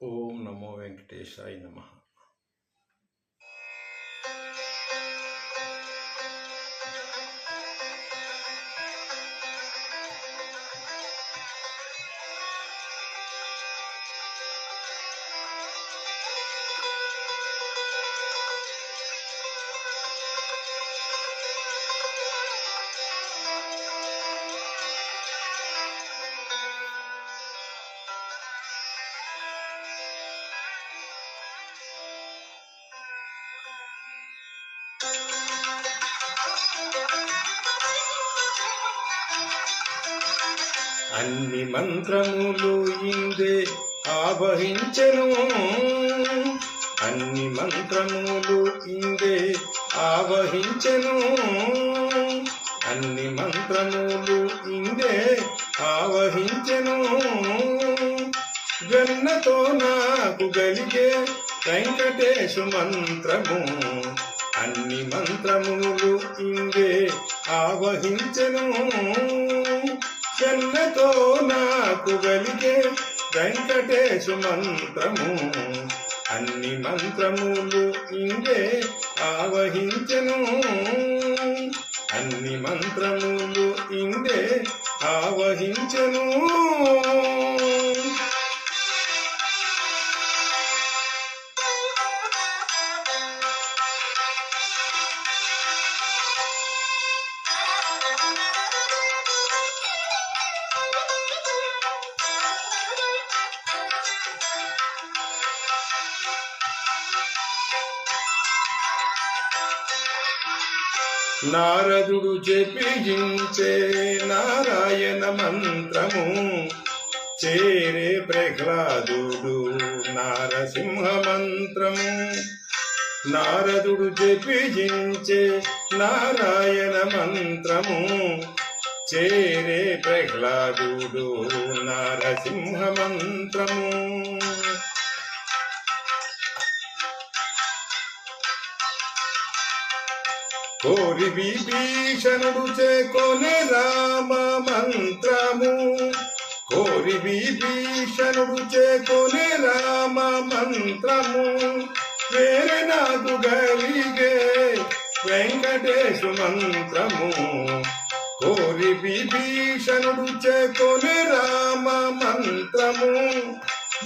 ఓం నమో వెంకటేశాయ నమః. అన్ని మంత్రములు ఇందే ఆవహించెను, అన్ని మంత్రములు ఇందే ఆవహించెను, అన్ని మంత్రములు ఇందే ఆవహించెను. జన్నతో నాకు గలిగే వెంకటేశు మంత్రము, అన్ని మంత్రములు ఇందే ఆవహించెను. జన్నతో నాకు గలిగే వెంకటేశు మంత్రము, అన్ని మంత్రములు ఇందే ఆవహించెను, అన్ని మంత్రములు ఇందే ఆవహించెను. నారదుడు జపించే నారాయణ మంత్రము, చేరే ప్రహ్లాదుడు నారసింహ మంత్రము. నారదుడు జపించే నారాయణ మంత్రము, చేరే ప్రహ్లాదుడు నారసింహ మంత్రము. కోరి విభీషణుడు చేకొనే రామ మంత్రము, కోరి విభీషణుడు చేకొనే రామ మంత్రము. వేరే నాకు గలిగే వెంకటేశు మంత్రము, కోరి విభీషణుడు చేకొనే రామ మంత్రము.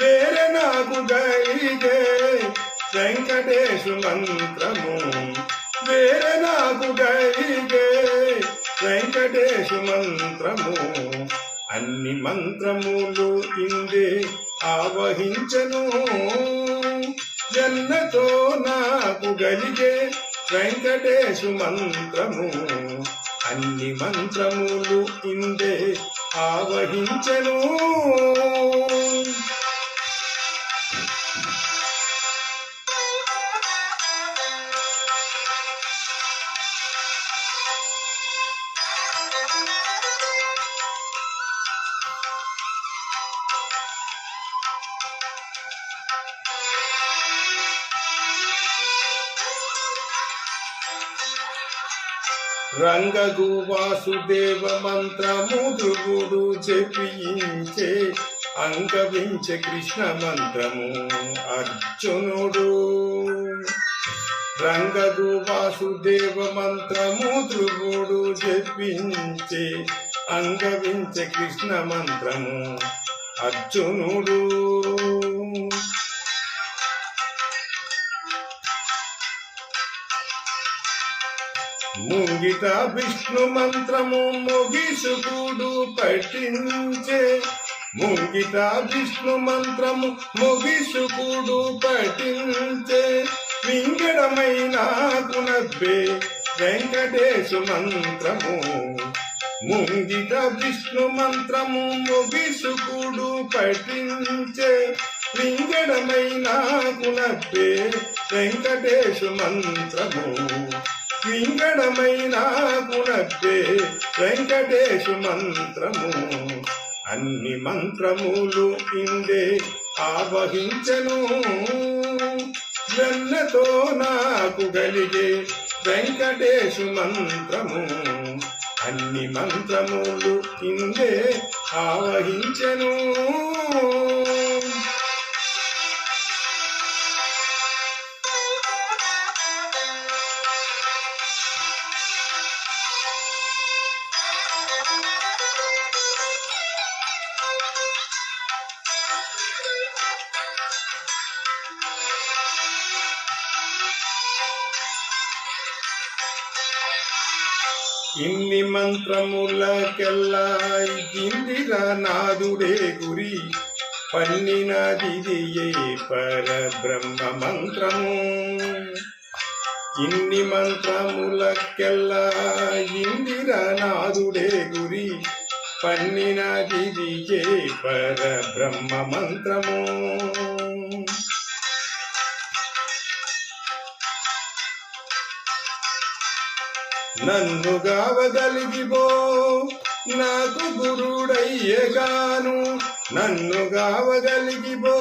వేరే నాకు గలిగే వెంకటేశు మంత్రము, వేరే నాకు గలిగే వెంకటేశు మంత్రము. అన్ని మంత్రములు ఇందే ఆవహించెను, జన్నతో నాకు గలిగే వెంకటేశు మంత్రము, అన్ని మంత్రములు ఇందే ఆవహించెను. రంగగు వాసుదేవ మంత్రము ధ్రువుడు జపించే, అంగవించే కృష్ణ మంత్రము అర్జునుడు. రంగగు వాసుదేవ మంత్రము ధ్రువుడు జపించే, అంగవించే కృష్ణ మంత్రము అర్జునుడు. ముంగిట విష్ణు మంత్రము మొగిసుకుడు పఠించే, ముంగిట విష్ణు మంత్రము మొగిసుకుడు పఠించే. వింగడమైన కునబ్బే వెంకటేశు మంత్రము, ముంగిట విష్ణు మంత్రము మొగిసుకుడు పఠించే. వింగడమైన కునబ్బే వెంకటేశు మంత్రము, వింగడమైన గుణబ్బే వెంకటేశు మంత్రము. అన్ని మంత్రములు ఇందే ఆవహించెను, జన్నతో నాకు గలిగే వెంకటేశు మంత్రము, అన్ని మంత్రములు ఇందే ఆవహించెను. ఇన్ని మంత్రములకెల్లా ఇందిరా నాదుడే గురి పన్నినదిదియే పరబ్రహ్మ మంత్రము. ఇన్ని మంత్రములకెల్లా ఇందిరా నాదుడే గురి పన్నినదిదియే పరబ్రహ్మ మంత్రము. నన్ను గావగలిగిబో నాకు గురుడయ్యగాను, నన్ను గావగలిగిబో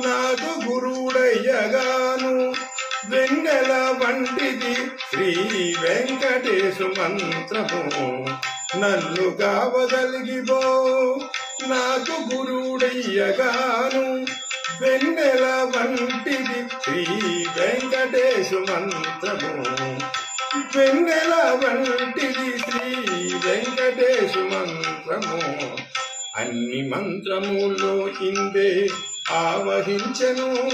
నాకు గురుడయ్యగాను. వెన్నెల వంటిది శ్రీ వెంకటేశు మంత్రము. నన్ను గావగలిగిబో నాకు గురుడయ్యగాను. వెన్నెల వంటిది శ్రీ వెంకటేశు మంత్రము. వెన్నెల వంటిది శ్రీ వెంకటేశు మంత్రము. అన్ని మంత్రములో ఇందే ఆవహించెను.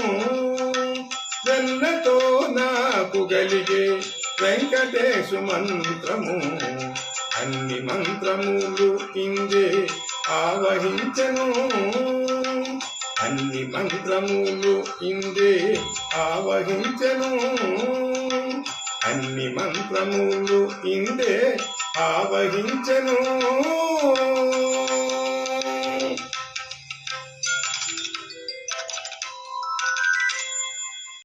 వెన్నతో నాకు గలిగే వెంకటేశు మంత్రము. అన్ని మంత్రములు ఇందే ఆవహించెను. అన్ని మంత్రములు ఇందే ఆవహించెను. అన్ని మంత్రములు ఇందే ఆవహించెను.